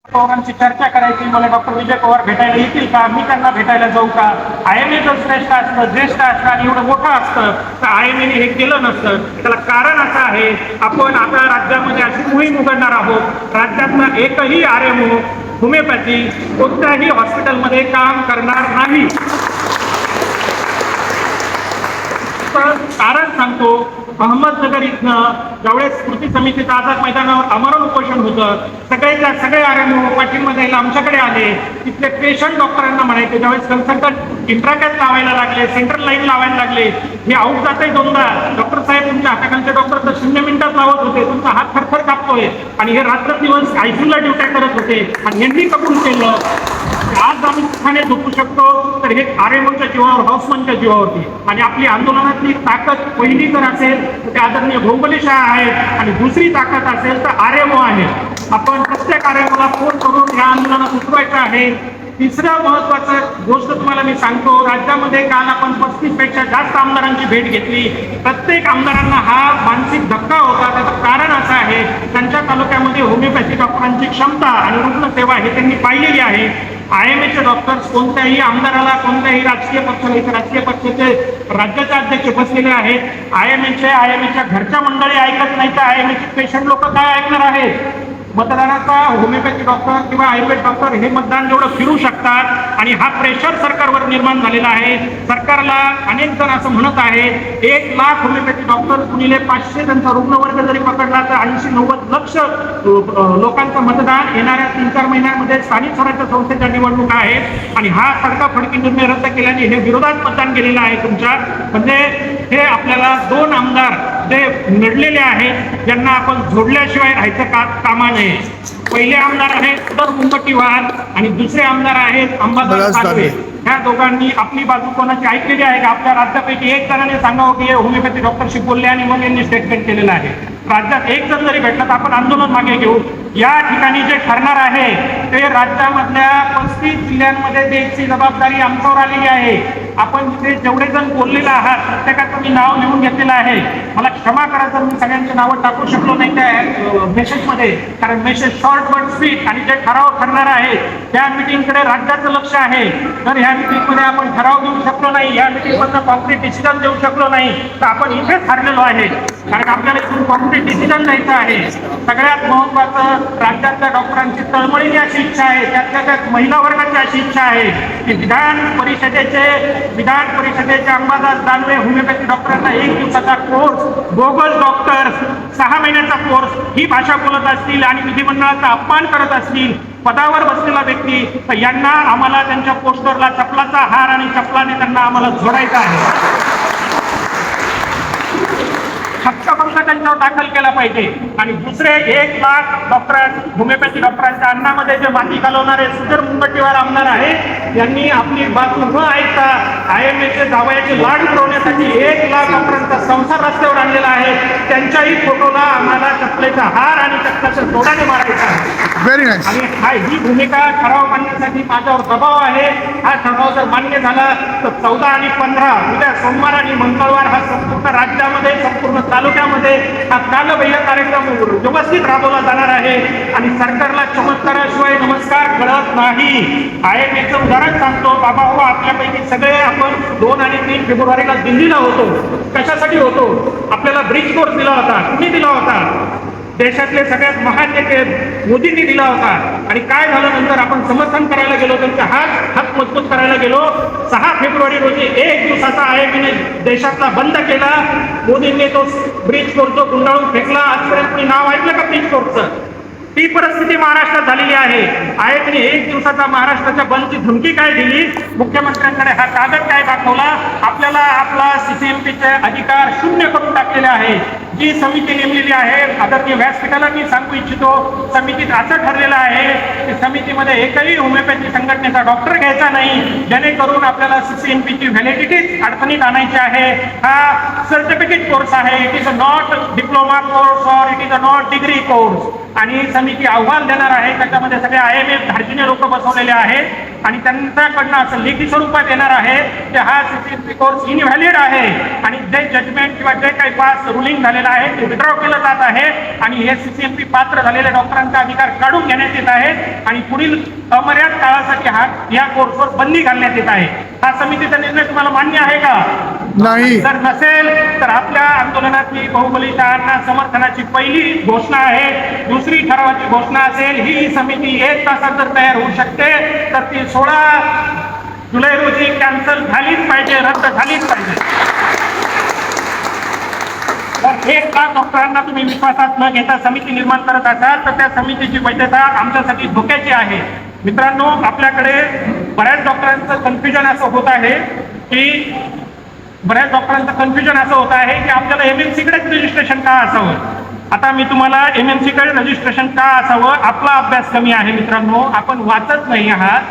पवारांची चर्चा करायची, मला डॉक्टर विजय पवार भेटायला येतील का, मी त्यांना भेटायला जाऊ का. IMA जर श्रेष्ठ असतं, ज्येष्ठ असतं आणि एवढं मोठं असतं तर IMA हे केलं नसतं. त्याला कारण असं आहे, आपण आता राज्यामध्ये अशी मोहीम उघडणार आहोत, राज्यातला एकही RMO होमिओपॅथी कोणत्याही हॉस्पिटलमध्ये काम करणार नाही. कारण सांगतो, अहमदनगर इथनं ज्यावेळेस स्मृती समितीचं आझाद मैदानावर आमरण उपोषण होतं, सगळे RMO पाठीमध्ये आमच्याकडे आले. तिथले पेशंट डॉक्टरांना म्हणायचे, ज्यावेळेस कन्सल्टंट इंट्राकॅथ लावायला लागले, सेंट्रल लाईन लावायला लागले, हे आऊट जाते दोनदा, डॉक्टर साहेब तुमच्या हाताखालचे डॉक्टर तर 0 मिनिटात लावत होते, तुमचा हात थरथर कापतोय आणि हे रात्र दिवस ICU ला ड्युट्या करत होते आणि यांनी कबूल केलं. आज आम्ही सुखाने झोपू शकतो तर हे RMOच्या जीवावर, हाऊसमनच्या जीवावरती. आणि आपली आंदोलनातली ताकद पहिली जर असेल तर ते आदरणीय भोंगले शाह आहेत आणि दुसरी ताकद असेल तर RMO आहे. आपण प्रत्येक RMOला फोन करून या आंदोलनात उतरवायचं आहे. तिसरं महत्वाचं गोष्ट तुम्हाला मी सांगतो, राज्यामध्ये काल आपण 35 पेक्षा जास्त आमदारांची भेट घेतली. प्रत्येक आमदारांना हा मानसिक धक्का होता. त्याचं कारण असं आहे, त्यांच्या तालुक्यामध्ये होमिओपॅथी डॉक्टरांची क्षमता आणि रुग्णसेवा हे त्यांनी पाहिलेली आहे. IMAचे डॉक्टर्स कोणत्याही आमदाराला, कोणत्याही राजकीय पक्षाला, इथे राजकीय पक्षाचे राज्याचे अध्यक्ष बसलेले आहेत, IMAच्या घरच्या मंडळी ऐकत नाही तर IMAचे पेशंट लोक काय ऐकणार आहेत. मतदानाचा होमिओपॅथी डॉक्टर किंवा आयुर्वेद डॉक्टर हे मतदान जेवढं फिरू शकतात आणि हा प्रेशर सरकारवर निर्माण झालेला आहे. सरकारला अनेक जण असं म्हणत आहे, 1 लाख होमिओपॅथी डॉक्टर गुणिले 500 त्यांचा रुग्णवर्ग जरी पकडला तर 80-90 लक्ष लोकांचं मतदान येणाऱ्या 3-4 महिन्यांमध्ये स्थानिक स्वराज्य संस्थेच्या निवडणुका आहेत आणि हा तडकाफडकी निर्णय रद्द केल्याने हे विरोधात मतदान केलेलं आहे तुमच्या. म्हणजे हे आपल्याला 2 आमदार जे नडलेले आहेत, ज्यांना आपण जोडल्याशिवाय राहायचं कामा नये. पहिले आमदार आहेत सर मुनगंटीवार आणि दुसरे आमदार आहेत अंबादास दानवे. ह्या दोघांनी आपली बाजू कोणाची ऐकलेली आहे का? आपल्या राज्यापैकी एक जणांनी सांगावं की हे होमिओपॅथी डॉक्टरशी बोलले आणि मग यांनी स्टेटमेंट केलेलं आहे. राज्यात एक जण जरी भेटलं तर आपण आंदोलन मागे घेऊ. या ठिकाणी जे ठरणार आहे ते राज्यामधल्या 35 जिल्ह्यांमध्ये द्यायची जबाबदारी आमच्यावर आलेली आहे. आपण तिथे जेवढे जण बोललेले आहात प्रत्येकाचं मी नाव लिहून घेतलेलं आहे. मला क्षमा करा जर मी सगळ्यांची नावं टाकू शकलो नाही त्या मेसेजमध्ये, कारण मेसेज शॉर्ट बट स्वीट आणि जे ठराव ठरणार आहे त्या मिटिंगकडे राज्याचं लक्ष आहे. तर ह्या मिटिंगमध्ये आपण ठराव घेऊ शकलो नाही, या मिटिंगमधनं कॉन्क्रीट डिसिजन देऊ शकलो नाही तर आपण इथेच हरलेलो आहे. कारण आपल्याला इथून कॉन्क्रीट डिसिजन द्यायचं आहे. सगळ्यात महत्वाचं, राज्यातल्या डॉक्टरांची तळमळीची अशी इच्छा आहे, त्यात महिला वर्गाची अशी इच्छा आहे की विधान परिषदेचे अंबादास दानवे होमिओपॅथी डॉक्टरांना 1 दिवसाचा कोर्स, बोगस डॉक्टर 6 महिन्याचा कोर्स ही भाषा बोलत असतील आणि विधिमंडळाचा अपमान करत असतील, पदावर बसलेला व्यक्ती, तर यांना आम्हाला त्यांच्या पोस्टरला चपलाचा हार आणि चपलाने त्यांना आम्हाला जोडायचा आहे. हक्कभंग त्यांच्यावर दाखल केला पाहिजे. आणि दुसरे 1 लाख होमिओपॅथी डॉक्टरांच्या अन्नामध्ये जे माती घालवणारे सुधीर मुनगंटीवार आमदार आहेत, यांनी आपली बाजू न ऐकता IMAचे जावयाचे लाड पुरवण्यासाठी 1 लाख डॉक्टरांचा संसार रस्त्यावर आणलेला आहे. त्यांच्याही फोटोला आम्हाला चपलेचा हार आणि चपलाच्या जोडाने मारायचा आहे. आणि ही भूमिका ठराव मांडण्यासाठी माझ्यावर दबाव आहे. हा ठराव जर मान्य झाला तर 14 आणि 15 उद्या सोमवार आणि मंगळवार हा संपूर्ण राज्यामध्ये, संपूर्ण तालुक्यामध्ये हा कालबाह्य कार्यक्रम व्यवस्थित राबवला जाणार आहे. आणि सरकारला चमत्काराशिवाय नमस्कार कळत नाही. IMAचं उदाहरण सांगतो, बाबा हो, आपल्यापैकी सगळे आपण 2 आणि 3 फेब्रुवारीला दिल्लीला होतो. कशासाठी होतो? आपल्याला ब्रिज कोर्स दिला होता. कुणी दिला होता? देशातले सगळ्यात महान नेते मोदींनी दिला होता. आणि काय झालं नंतर? आपण समर्थन करायला गेलो, त्यांचा हात मजबूत करायला गेलो. 6 फेब्रुवारी रोजी 1 दिवसाचा IMAने देशातला बंद केला. मोदींनी तो ब्रिज कोर्स गुंडाळून फेकला. आजपर्यंत कोणी नाव ऐकलं का ब्रिज कोर्सचं? ती परिस्थिती महाराष्ट्रात झालेली आहे. IMAने 1 दिवसाचा महाराष्ट्राच्या बंदची धमकी काय दिली? मुख्यमंत्र्यांकडे हा कागद काय दाखवला? आपल्याला आपला CCMPचे अधिकार शून्य करून टाकलेले आहे. जी समिती नेमलेली आहे, आदरणीय व्यासपीठाला मी सांगू इच्छितो, समितीत असं ठरलेलं आहे की समितीमध्ये एकही होमिओपॅथी संघटनेचा डॉक्टर घ्यायचा नाही, जेणेकरून आपल्याला CCMPची व्हॅलिडिटी अडचणीत आणायची आहे. हा सर्टिफिकेट कोर्स आहे. It is a not diploma course और it is a not degree course. आणि समिती अहवाल देणार आहे. त्याच्यामध्ये सगळे IMF धार्जिने लोक बसवलेले आहेत आणि त्यांच्याकडनं असं लेखी स्वरूपात येणार आहे की हा CCMP कोर्स इनव्हॅलिड आहे आणि जे जजमेंट किंवा जे काही पास रुलिंग झालेलं आहे ते विड्रॉ केलं जात आहे आणि हे CCMP पात्र झालेल्या डॉक्टरांचा अधिकार काढून घेण्यात येत आहे आणि पुढील अमर्याद काळासाठी या कोर्सवर बंदी घालण्यात येत आहे. हा समितीचा निर्णय तुम्हाला मान्य आहे का? नाही. जर नसेल तर आपल्या आंदोलनातली बाहुबली शहांना समर्थनाची पहिली घोषणा आहे. दुसरी ठरावाची घोषणा असेल ही समिती 1 तासात जर तयार होऊ शकते तर ती 16 जुलै रोजी कॅन्सल झालीच पाहिजे, रद्द झालीच पाहिजे. तर 1 तास डॉक्टरांना तुम्ही विश्वासात न घेता समिती निर्माण करत असाल तर त्या समितीची वैधता आमच्यासाठी धोक्याची आहे. मित्रांनो, आपल्याकडे बऱ्याच डॉक्टरांचं कन्फ्युजन असं होत आहे की आपल्याला MMC कडेच रजिस्ट्रेशन का असावं. आता मी तुम्हाला MMC कडे रजिस्ट्रेशन का असावं, आपला अभ्यास कमी आहे मित्रांनो, आपण वाचत नाही आहात.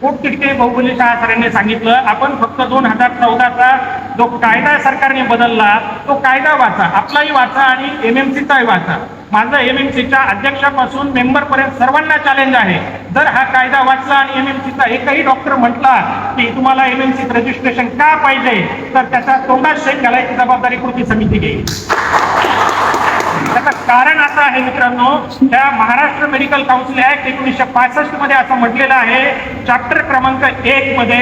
पोटतिडके बाहुबली शहा सरांनी सांगितलं, आपण फक्त 2014चा जो कायदा सरकारने बदलला तो कायदा वाचा, आपलाही वाचा आणि MMCचाही वाचा. माझं MMCच्या अध्यक्षापासून मेंबर पर्यंत सर्वांना चॅलेंज आहे. जर हा कायदा वाचला आणि MMCचा एकही डॉक्टर म्हटला की तुम्हाला MMC रजिस्ट्रेशन का पाहिजे तर त्याच्या तोंडात शेक घालायची जबाबदारी कृती समिती घेईल. त्याचं कारण असं आहे मित्रांनो, त्या महाराष्ट्र मेडिकल काउन्सिल ऍक्ट 1965 मध्ये असं म्हटलेलं आहे, चॅप्टर क्रमांक 1 मध्ये,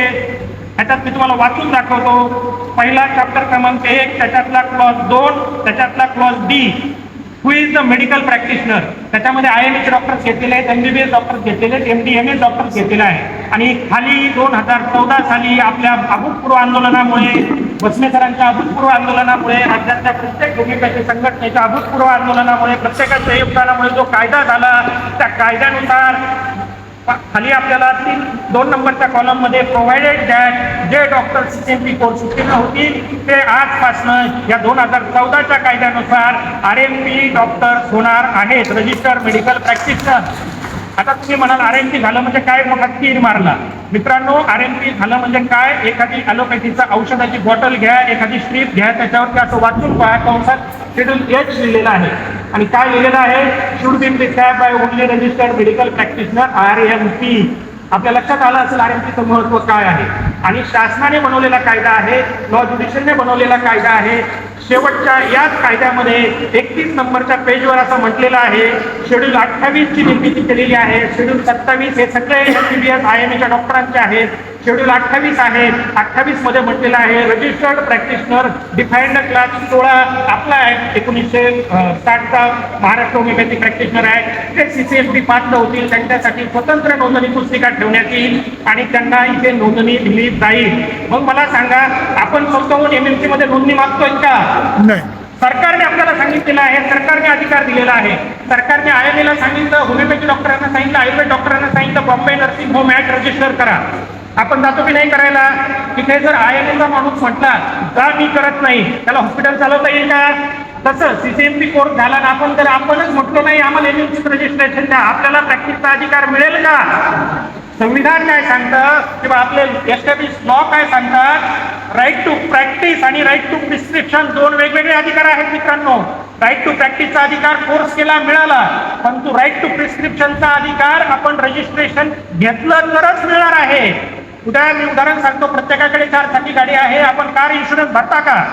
ह्याच्यात मी तुम्हाला वाचून दाखवतो. पहिला चॅप्टर क्रमांक 1 त्याच्यातला क्लॉज 2 त्याच्यातला clause D, who is the medical practitioner, त्याच्यामध्ये IMH डॉक्टर्स घेतलेले आहेत, MBBS डॉक्टर्स घेतलेले आहेत, MD MS डॉक्टर्स घेतलेले आहे. आणि खाली 2014 साली आपल्या अभूतपूर्व आंदोलनामुळे, भस्मे सरांच्या अभूतपूर्व आंदोलनामुळे, राज्यातल्या प्रत्येक भूमिकाची संघटनेच्या अभूतपूर्व आंदोलनामुळे, प्रत्येकाच्या योगदानामुळे जो कायदा झाला त्या कायद्यानुसार खाली आपल्याला 2 नंबरच्या कॉलम मध्ये प्रोव्हाइडेड दॅट जे डॉक्टर CCMP कोर्स उत्तीर्ण होतील ते आजपासून या 2014च्या कायद्यानुसार RMP डॉक्टर्स होणार आहेत, रजिस्टर्ड मेडिकल प्रॅक्टिशनर. आता तुम्ही म्हणाल RMP झालं म्हणजे काय, मोठा तीर मारला. मित्रांनो, RMP झालं म्हणजे काय, एखादी ॲलोपॅथीचा औषधाची बॉटल घ्या, एखादी स्ट्रीप घ्या, त्याच्यावरती असं वाचून पहा, कंसात शेड्यूल H लिहिलेलं आहे आणि काय लिहिलेलं आहे, should be prescribed by only registered medical practitioner RMP. आपल्या लक्षात आलं असेल RMPचं महत्व काय आहे. आणि शासनाने बनवलेला कायदा आहे, लॉ ज्युडिशियलने बनवलेला कायदा आहे. शेवटच्या याच कायद्यामध्ये 31 नंबरच्या पेजवर असं म्हटलेलं आहे, शेड्यूल 28 ची निर्मिती केलेली आहे. शेड्यूल 27 हे सगळे MBBS IMHच्या डॉक्टरांचे आहेत. शेड्यूल 28 आहे, 28 मध्ये म्हटलेलं आहे रजिस्टर्ड प्रॅक्टिशनर डिफाईन्ड क्लास 16 आपला ऍक्ट 1960चा महाराष्ट्र होमिओपॅथी प्रॅक्टिशनर ऍक्ट, ते CCMP पात्र होतील त्यांच्यासाठी स्वतंत्र नोंदणी पुस्तिका ठेवण्यात येईल आणि त्यांना इथे नोंदणी दिली जाईल. मग मला सांगा, आपण स्वतःहून MMC मध्ये नोंदणी मागतोय का? नाही. सरकारने आपल्याला सांगितलेलं आहे, सरकारने अधिकार दिलेला आहे. सरकारने IMA ला सांगितलं, होमिओपॅथी डॉक्टरांना सांगितलं, आयुर्वेद डॉक्टरांना सांगितलं, Bombay nursing home act register करा. आपण जातो की नाही करायला? तिथे जर IMA माणूस म्हटला का मी करत नाही, त्याला हॉस्पिटल चालवता येईल का? तसं CCMP कोर्स झाला ना, आपणच म्हटलो नाही आम्हाला MMC रजिस्ट्रेशन द्या, आपल्याला प्रॅक्टिसचा अधिकार मिळेल का? संविधान काय सांगतं किंवा आपले एस्टॅब्लिश लॉ काय सांगतात? राईट टू प्रॅक्टिस आणि राईट टू प्रिस्क्रिप्शन 2 वेगवेगळे अधिकार आहेत मित्रांनो. राईट टू प्रॅक्टिसचा अधिकार कोर्स केला मिळाला, परंतु राईट टू प्रिस्क्रिप्शनचा अधिकार आपण रजिस्ट्रेशन घेतलं तरच मिळणार आहे. मी उदाहरण सांगतो, प्रत्येकाकडे 4 चाकी गाडी आहे, आपण कार इन्शुरन्स भरता का?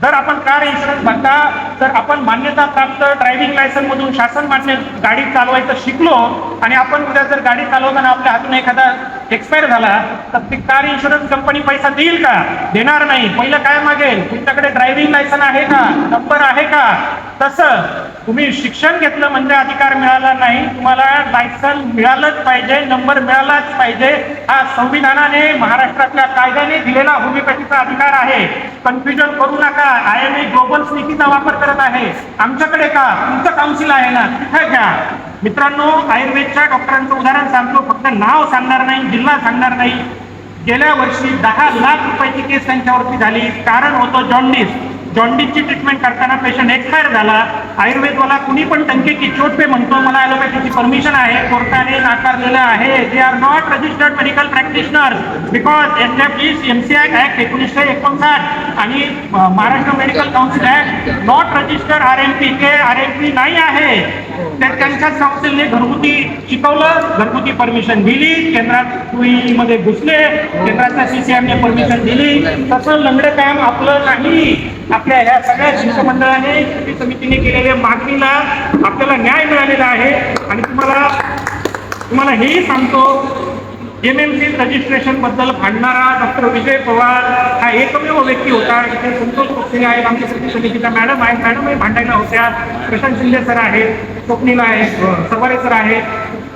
जर आपण कार इन्शुरन्स भरता, तर आपण मान्यता प्राप्त ड्रायव्हिंग लायसन्स मधून शासन मान्य गाडी चालवायचं शिकलो आणि आपण उद्या जर गाडी चालवताना आपल्या हातून एखादा एक्सपायर झाला तर ती कार इन्शुरन्स कंपनी पैसा देईल का? देणार नाही. पहिलं काय मागेल, तुमच्याकडे ड्रायव्हिंग लायसन आहे का, नंबर आहे का? तसं तुम्ही शिक्षण घेतलं म्हणजे अधिकार मिळाला नाही, तुम्हाला लायसन मिळालंच पाहिजे, नंबर मिळालाच पाहिजे. हा संविधानाने, महाराष्ट्रातल्या कायद्याने दिलेला होमिओपॅथीचा अधिकार आहे. कन्फ्युजन करू नका. IMA ग्लोबल नीतीचा वापर करत आहे, आमच्याकडे का? तुमचं काउन्सिल आहे ना, तिथे घ्या. मित्रांनो, आयुर्वेदच्या डॉक्टरांचं उदाहरण सांगतो, फक्त नाव सांगणार नाही, जिल्हा सांगणार नाही. गेल्या वर्षी 10 लाख रुपयाची केस त्यांच्यावरती झाली. कारण होतं जॉन्डिस. जॉन्डिसची ट्रीटमेंट करताना पेशंट एक्सपायर झाला, आयुर्वेदवाला कुणी पण टंके की चोट पे म्हणतो, मला ॲलोपॅथीची परमिशन आहे, कोर्टाने नाकारलेलं आहे. They are not registered medical practitioners because MCI act 1959 आणि Maharashtra medical council act not registered RMP K RMP नाही आहे. तर त्यांच्याच काउन्सिलने घरगुती शिकवलं, घरगुती परमिशन दिली, केंद्रात मध्ये घुसले, केंद्राच्या CCM ने परमिशन दिली. तसं लंगडं काम आपलं नाही. आपल्या ह्या सगळ्या शिष्टमंडळाने कृती समितीने केलेल्या मागणीला आपल्याला न्याय मिळालेला आहे. आणि तुम्हाला हेही सांगतो, MMC रजिस्ट्रेशन बद्दल भांडणारा डॉक्टर विजय पवार हा एकमेव व्यक्ती होता. इथे संतोष पक्षी आहेत, आमच्या कृती समितीच्या मॅडम आहेत, मॅडमही भांडायला होत्या, प्रशांत शिंदे सर आहेत, स्वप्नील आहे, सवारे सर आहेत.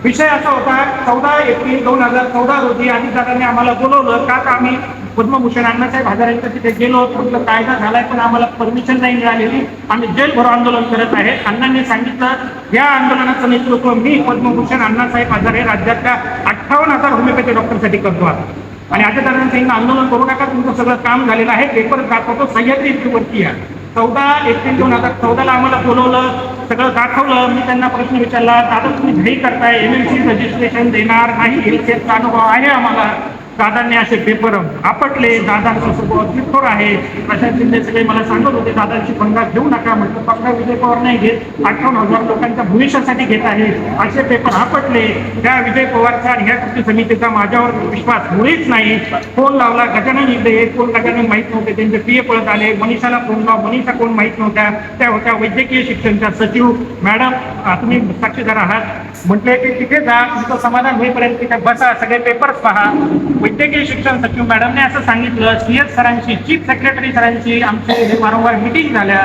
विषय असा होता, 14 एप्रिल 2014 रोजी अजितदादांनी आम्हाला बोलवलं का आम्ही पद्मभूषण अण्णासाहेब हजारेंच्या तिथे गेलो. म्हटलं कायदा झालाय पण आम्हाला परमिशन नाही मिळालेली, आम्ही जेलभरो आंदोलन करत आहे. अण्णांनी सांगितलं या आंदोलनाचं नेतृत्व मी पद्मभूषण अण्णासाहेब हजारे राज्यातल्या 58,000 होमिओपॅथी डॉक्टरसाठी करतो. आणि अजितदादांनी सांगितलं आंदोलन करू नका, तुमचं सगळं काम झालेलं आहे, पेपर दाखवतो, सह्याद्री वरती या. 14 एप्रिल 2014 आम्हाला बोलवलं, सगळं दाखवलं. मी त्यांना प्रश्न विचारला, दादा तुम्ही घाई करताय, MMC रजिस्ट्रेशन देणार नाही, हेल्थचा अनुभव आहे आम्हाला. दादांनी असे पेपर आपटले. दादांचा स्वभाव कठोर आहे. प्रशांत शिंदे सगळे मला सांगत होते दादांची पंगा घेऊ नका. म्हटलं पंगा विजय पवार नाही घेत, 58,000 लोकांच्या भविष्यासाठी घेत आहे. असे पेपर आपटले. त्या विजय पवारचा आणि ह्या कृती समितीचा माझ्यावर विश्वास मुळीच नाही. फोन लावला, गजानन इकडे, कोण गजानन माहीत नव्हते, त्यांचे PA पळत आले. मनीषाला फोन लाव, मनीषा कोण माहीत नव्हत्या, त्या होत्या वैद्यकीय शिक्षणच्या सचिव. मॅडम तुम्ही साक्षीदार आहात, म्हटले की तिथे जा, तुमचं समाधान होईपर्यंत तिथे बसा, सगळे पेपर्स पहा. वैद्यकीय शिक्षण सचिव मॅडमने असं सांगितलं, CS सरांची, चीफ सेक्रेटरी सरांची आमचे हे वारंवार मिटिंग झाल्या.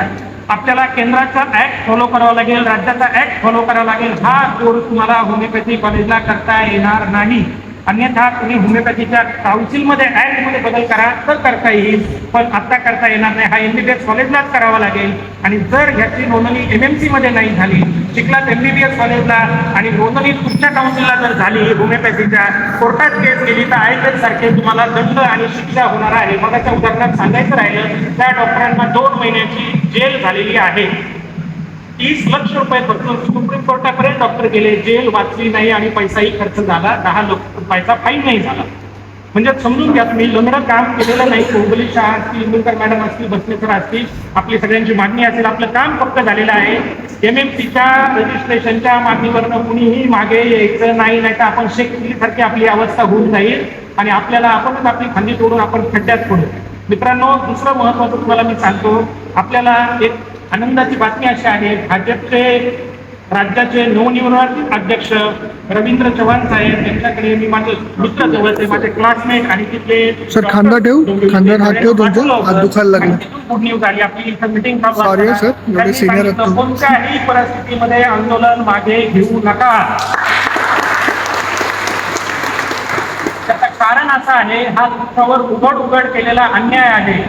आपल्याला केंद्राचा ऍक्ट फॉलो करावा लागेल, राज्याचा ऍक्ट फॉलो करावा लागेल. हा कोर्स तुम्हाला होमिओपॅथी कॉलेजला करता येणार नाही. अन्यथा तुम्ही होमिओपॅथीच्या काउन्सिलमध्ये ऍक्टमध्ये बदल करा तर करता येईल, पण आता करता येणार नाही. हा MBBS कॉलेजलाच करावा लागेल. आणि जर ह्याची नोंदणी MMC मध्ये नाही झाली, चिखलात MBBS कॉलेजला आणि नोंदणी तुमच्या काउन्सिलला जर झाली होमिओपॅथीच्या, कोर्टात केस गेली तर ISS सारखे तुम्हाला दंड आणि शिक्षा होणार आहे. मग त्या उदाहरणात सांगायचं राहिलं, त्या डॉक्टरांना 2 महिन्याची जेल झालेली आहे. 30 लाख रुपये खर्च, सुप्रीम कोर्टापर्यंत डॉक्टर गेले, जेल वाचली नाही आणि पैसाही खर्च झाला, 10 लाख रुपयाचा फाईन नाही झाला. म्हणजे समजून घ्या तुम्ही, लंगडं काम केलेलं नाही. कोंबली शाह असतील, इंदुरकर मॅडम असतील, बसवेकर असतील, आपली सगळ्यांची मागणी असेल, आपलं काम फक्त झालेलं आहे. MMCच्या रजिस्ट्रेशनच्या मागणीवरनं कुणीही मागे यायचं नाही, नाही तर आपण शेतकरीसारखी आपली अवस्था होऊन जाईल आणि आपल्याला आपणच आपली खांदी तोडून आपण खड्ड्यात पडू. मित्रांनो, दुसरं महत्वाचं तुम्हाला मी सांगतो, आपल्याला एक आनंदाची बातमी अशी आहे, भाजपचे राज्याचे नवनिर्वाचित अध्यक्ष रवींद्र चव्हाण साहेब यांच्याकडे मी माझे मित्र जवळचे, माझे क्लासमेट आणि तिथले सर खांदा ठेव, खांद्यावर हात ठेव, तुमच्या हात दुखायला लागले. गुड न्यूज आली आपली इथं मीटिंग. सॉरी सर, एवढे सिनियर आहेत तुम्ही. कोणत्याही परिस्थितीमध्ये आंदोलन मागे घेऊ नका. त्याचं कारण असं आहे, हा तुमच्यावर उघड केलेला अन्याय आहे.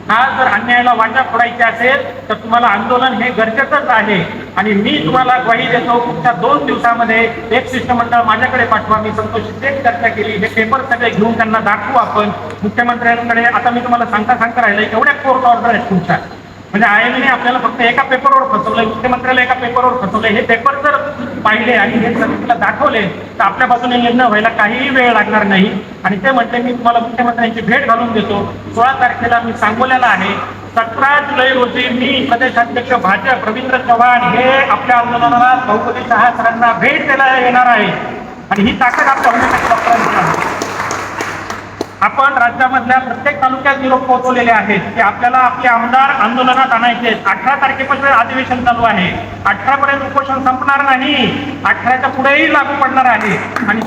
हा जर अन्यायाला वाटा फोडायची असेल तर तुम्हाला आंदोलन हे गरजेचंच आहे. आणि मी तुम्हाला ग्वाही देतो, पुढच्या 2 दिवसामध्ये एक शिष्टमंडळ माझ्याकडे पाठवा. मी संतोष शिंदे चर्चा केली, हे पेपर सगळे घेऊन त्यांना दाखवू आपण मुख्यमंत्र्यांकडे. आता मी तुम्हाला सांगता राहिलं, एवढ्या कोर्ट ऑर्डर आहेत तुमच्या, म्हणजे IMA ने आपल्याला फक्त एका पेपरवर फसवलंय, मुख्यमंत्र्याला एका पेपरवर फसवलंय. हे पेपर जर पाहिले आणि हे समितीला दाखवले तर आपल्या बाजूने निर्णय व्हायला काहीही वेळ लागणार नाही. आणि ते म्हटले मी तुम्हाला मुख्यमंत्र्यांची भेट घालून देतो. 16 तारखेला मी सांगोल्याला आहे. 17 जुलै रोजी मी प्रदेशाध्यक्ष भाजप रवींद्र चव्हाण हे आपल्या आंदोलनाला बहुपदी शहा सरांना भेट द्यायला येणार आहे. आणि ही ताकद आपल्या होमिओपॅथी डॉक्टरांची आहे. आपण राज्यामधल्या प्रत्येक तालुक्यात निरोप पोहोचवलेले आहेत की आपल्याला आपले आमदार आंदोलनात आणायचे. 18 तारखेपासून अधिवेशन चालू आहे. 18 पर्यंत उपोषण संपणार नाही, 18च्या पुढेही लागू पडणार आहे. आणि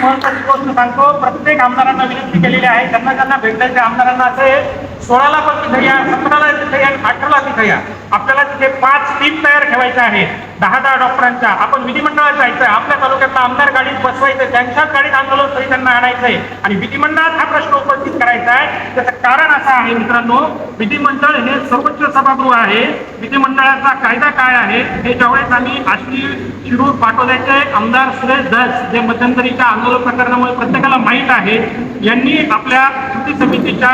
महत्वाची गोष्ट सांगतो, प्रत्येक आमदारांना विनंती केलेली आहे, ज्यांना भेटायच्या आमदारांना असे 16ला पण तिथे या, 17ला तिथे या, 18ला तिथे या. आपल्याला तिथे 5 टीम तयार ठेवायच्या आहे, 10-10 डॉक्टरांच्या. आपण विधिमंडळात जायचंय, आपल्या तालुक्यातला आमदार गाडीत बसवायचं, त्यांच्याच गाडीत आंदोलन त्यांना आणायचंय आणि विधिमंडळात हा प्रश्न उपस्थित करायचा आहे. त्याचं कारण असं आहे मित्रांनो, विधिमंडळ हे सर्वोच्च सभागृह आहे. विधिमंडळाचा कायदा काय आहे हे ज्यावेळेस आम्ही आष्टी, शिरूर, पाटोद्याचे आमदार सुरेश धस जे मध्यंतरीच्या आंदोलन प्रकरणामुळे प्रत्येकाला माहीत आहे, यांनी आपल्या कृती समितीच्या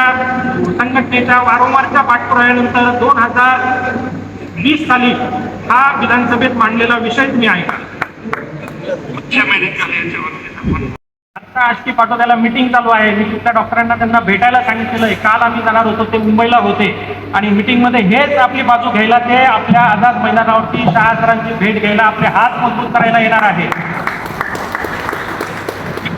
संघटनेच्या वारंवारच्या पाठपुराव्यानंतर 2020 साली हा विधानसभेत मांडलेला विषय मी ऐका. आता आष्टी पाटोद्याला मीटिंग चालू आहे. मी तिथल्या डॉक्टरांना त्यांना भेटायला सांगितलेलं आहे. काल आम्ही जाणार होतो, ते मुंबईला होते आणि मीटिंगमध्ये हेच आपली बाजू घ्यायला ते आपल्या आझाद मैदानावरती शहा सरांची भेट घ्यायला आपले हात मजबूत करायला येणार आहे.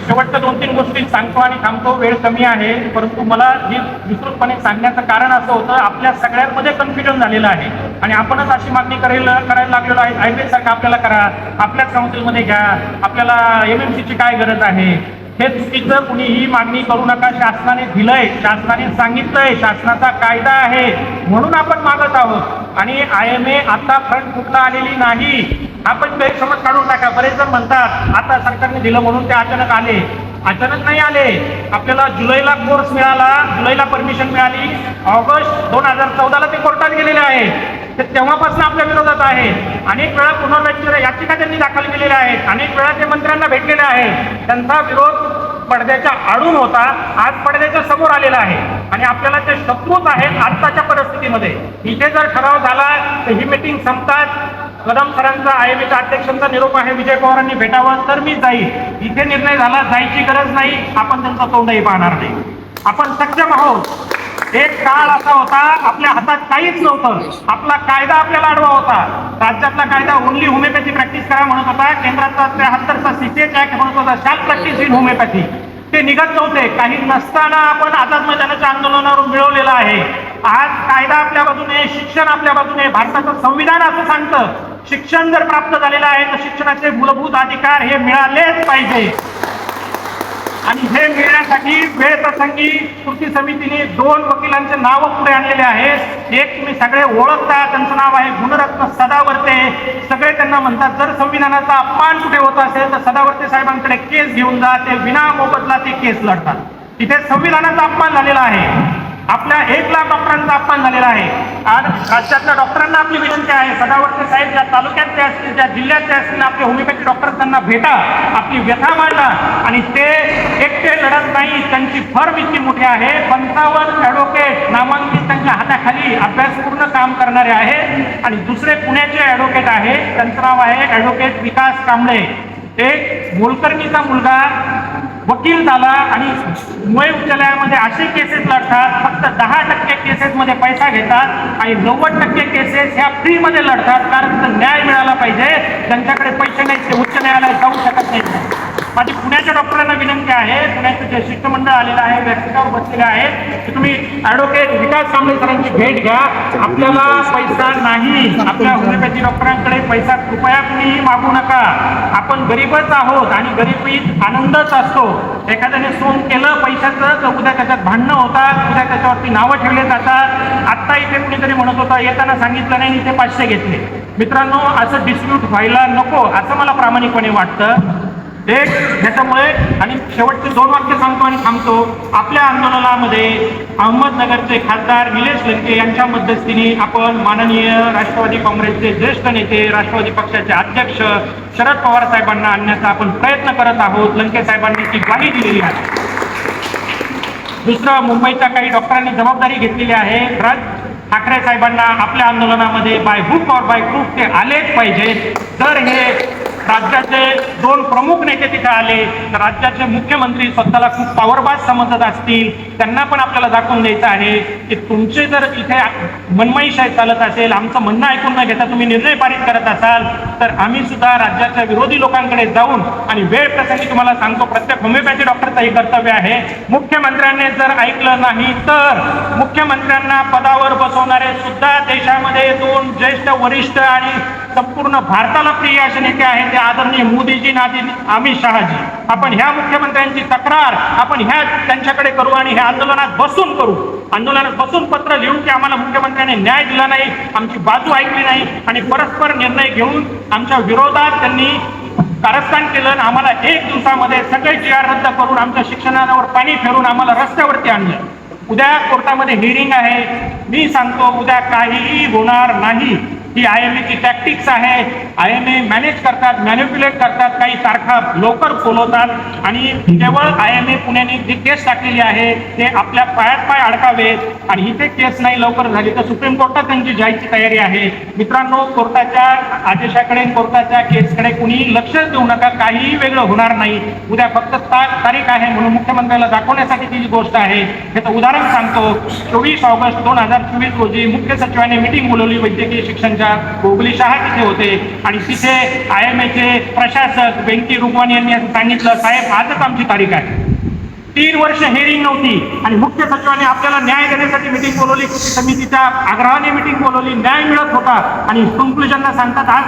शेवटच्या 2-3 गोष्टी सांगतो आणि थांबतो. वेळ कमी आहे, परंतु मला जी विस्तृतपणे सांगण्याचं कारण असं होतं, आपल्या सगळ्यांमध्ये कन्फ्युजन झालेलं आहे आणि आपणच अशी मागणी करायला लागलेलो आहे. आयपीएस सारखं आपल्याला करा, आपल्याच काउन्सिलमध्ये घ्या, आपल्याला एमएमसीची काय गरज आहे. हे चुकीचं, कुणी ही मागणी करू नका. शासनाने दिलंय, शासनाने सांगितलंय, शासनाचा कायदा आहे म्हणून आपण मागत आहोत. आणि IMA आता फ्रंट फुटला आलेली नाही. आपण गैरसमज काढून टाका. बरेच जण म्हणतात आता सरकारने दिलं म्हणून ते अचानक आले. अचानक नाही आले. आपल्याला जुलैला कोर्स मिळाला, जुलैला परमिशन मिळाली, ऑगस्ट 2014ला ते कोर्टात गेलेले आहे. ते तेव्हापासून आपल्या विरोधात आहे. अनेक वेळा पुनर्रचना याचिका त्यांनी दाखल केलेल्या आहेत. अनेक वेळा ते मंत्र्यांना भेटलेले आहेत. त्यांचा विरोध पडद्याच्या आडून होता, आज पडद्याच्या समोर आलेला आहे आणि आपल्याला ते शत्रूच आहेत आत्ताच्या परिस्थितीमध्ये. इथे जर ठराव झाला तर ही मीटिंग संपतात. कदम सरांचा IMAच्या अध्यक्षांचा निरोप आहे, विजय पवारांनी भेटावं तर मी जाईल. इथे निर्णय झाला, जायची गरज नाही. आपण त्यांचा तोंडही पाहणार नाही. आपण सक्षम आहोत. एक काळ असा होता, आपल्या हातात काहीच नव्हतं. आपला कायदा आपल्याला आडवा होता. राज्यातला कायदा ओनली होमिओपॅथी प्रॅक्टिस करा म्हणत होता. केंद्राचा 73चा CCH ऍक्ट म्हणत होता शॅल प्रॅक्टिस इन होमिओपॅथी. ते निघत नव्हते. काही नसताना आपण आझाद मैदानाच्या आंदोलनावरून मिळवलेलं आहे. आज कायदा आपल्या बाजूने, शिक्षण आपल्या बाजूने. भारताचं संविधान असं सांगतं, शिक्षण जर प्राप्त झालेलं आहे तर शिक्षणाचे मूलभूत अधिकार हे मिळालेच पाहिजे. आणि हे मिळण्यासाठी वेळप्रसंगी कृती समितीने 2 वकिलांचे नाव पुढे आणलेले आहेत. एक तुम्ही सगळे ओळखता, त्यांचं नाव आहे गुणरत्न सदावर्ते. सगळे त्यांना म्हणतात जर संविधानाचा अपमान कुठे होत असेल तर सदावर्ते साहेबांकडे केस घेऊन जा. ते विना मोबदला ते केस लढतात. तिथे संविधानाचा अपमान झालेला आहे. आपल्या 1 लाख डॉक्टरांचा अपमान झालेला आहे. आणि राज्यातल्या डॉक्टरांना आपली विनंती आहे, सदावर्ते साहेब ज्या तालुक्यातले असतील, ज्या जिल्ह्यातले असतील, आपले होमिओपॅथी डॉक्टर त्यांना भेटा, आपली व्यथा मांडा. आणि ते एकटे लढत नाही, त्यांची फर्म इतकी मोठी आहे. 55 ॲडव्होकेट नामांकित त्यांच्या हाताखाली अभ्यासपूर्ण काम करणारे आहेत. आणि दुसरे पुण्याचे ॲडव्होकेट आहे, त्यांचं नाव आहे ॲडव्होकेट विकास कांबळे. एक मोलकर्णीचा मुलगा वकील झाला आणि मुंबई उच्च न्यायालयामध्ये असे केसेस लढतात, फक्त 10% केसेसमध्ये पैसा घेतात आणि 90% केसेस ह्या फ्रीमध्ये लढतात. कारण न्याय मिळाला पाहिजे. ज्यांच्याकडे पैसे नाहीत ते उच्च न्यायालयात जाऊ शकत नाहीत. माझी पुण्याच्या डॉक्टरांना विनंती आहे, पुण्याचं जे शिष्टमंडळ आलेलं आहे, व्यासपीठावर बसलेले आहे, की तुम्ही ॲडव्होकेट विकास कांबळे सरांची भेट घ्या. आपल्याला पैसा नाही, आपल्या होमिओपॅथी डॉक्टरांकडे पैसा कृपया कुणीही मागू नका. आपण गरीबच आहोत आणि गरिबीत आनंदच असतो. एखाद्याने सोन केलं पैशाचं तर उद्या त्याच्यात भांडणं होतात, उद्या त्याच्यावरती नावं ठेवले जातात. आत्ता इथे कुणीतरी म्हणत होता, येताना सांगितलं नाही, इथे 500 घेतले. मित्रांनो, असं डिस्प्यूट व्हायला नको असं मला प्रामाणिकपणे वाटतं. एक ह्याच्यामुळे आणि शेवटचे 2 वाक्य सांगतो आणि थांबतो. आपल्या आंदोलनामध्ये अहमदनगरचे खासदार निलेश लंके यांच्या मध्यस्थीने आपण माननीय राष्ट्रवादी काँग्रेसचे ज्येष्ठ नेते, राष्ट्रवादी पक्षाचे अध्यक्ष शरद पवार साहेबांना आणण्याचा आपण प्रयत्न करत आहोत. लंके साहेबांनी ती ग्वाही दिलेली आहे. दुसरं, मुंबईच्या काही डॉक्टरांनी जबाबदारी घेतलेली आहे. ठाकरे साहेबांना आपल्या आंदोलनामध्ये बाय हुक और बाय क्रूक ते आलेच पाहिजे. जर हे राज्याचे 2 प्रमुख नेते तिथे आले तर राज्याचे मुख्यमंत्री स्वतःला खूप पॉवरबाज समजत असतील, त्यांना पण आपल्याला दाखवून द्यायचं आहे की तुमचे जर इथे मनमाईशाही चालत असेल, आमचं म्हणणं ऐकून न घेता तुम्ही निर्णय पारित करत असाल तर आम्ही सुद्धा राज्याच्या विरोधी लोकांकडे जाऊन आणि वेळ प्रसंगी तुम्हाला सांगतो, प्रत्येक होमिओपॅथी डॉक्टरचं हे कर्तव्य आहे. मुख्यमंत्र्यांनी जर ऐकलं नाही तर मुख्यमंत्र्यांना पदावर बसवणारे सुद्धा देशामध्ये 2 ज्येष्ठ वरिष्ठ आणि संपूर्ण भारताला प्रिय असे नेते आहेत, ते आदरणीय मोदीजी आणि अमित शहाजी. आपण ह्या मुख्यमंत्र्यांची तक्रार आपण ह्या त्यांच्याकडे करू आणि ह्या आंदोलनात बसून करू. आंदोलनात बसून पत्र लिहून की आम्हाला मुख्यमंत्र्यांनी न्याय दिला नाही, आमची बाजू ऐकली नाही आणि परस्पर निर्णय घेऊन आमच्या विरोधात त्यांनी कारस्थान केलं आणि आम्हाला 1 दिवसामध्ये सगळे GR रद्द करून आमच्या शिक्षणावर पाणी फेरून आम्हाला रस्त्यावरती आणलं. उद्या कोर्टामध्ये हिअरिंग आहे. मी सांगतो, उद्या काहीही होणार नाही. ही IMA ची टॅक्टिक्स आहे. IMA मॅनेज करतात, मॅनिप्युलेट करतात, काही तारखा लवकर बोलवतात आणि केवळ IMA पुण्याने जी केस टाकलेली आहे ते आपल्या पायात पाय अडकावेत आणि ही ते केस नाही लवकर झाली तर सुप्रीम कोर्टात त्यांची जायची तयारी आहे. मित्रांनो, कोर्टाच्या आदेशाकडे, कोर्टाच्या केसकडे कुणी लक्ष देऊ नका, काहीही वेगळं होणार नाही. उद्या फक्त तारीख आहे म्हणून मुख्यमंत्र्याला दाखवण्यासाठी ती गोष्ट आहे. त्याचं उदाहरण सांगतो. 24 ऑगस्ट 2024 रोजी मुख्य सचिवाने मीटिंग बोलवली वैद्यकीय शिक्षणच्या. गोगली शहा तिथे होते आणि तिथे IMA चे प्रशासक वेंकी रुगवानी यांनी असं सांगितलं, साहेब आजच आमची तारीख आहे. 3 वर्ष हेअरिंग नव्हती आणि मुख्य सचिवाने आपल्याला न्याय देण्यासाठी मीटिंग बोलवली, कृती समितीच्या आग्रहाने मीटिंग बोलवली, न्याय मिळत होता आणि कंक्लुजनला सांगतात आज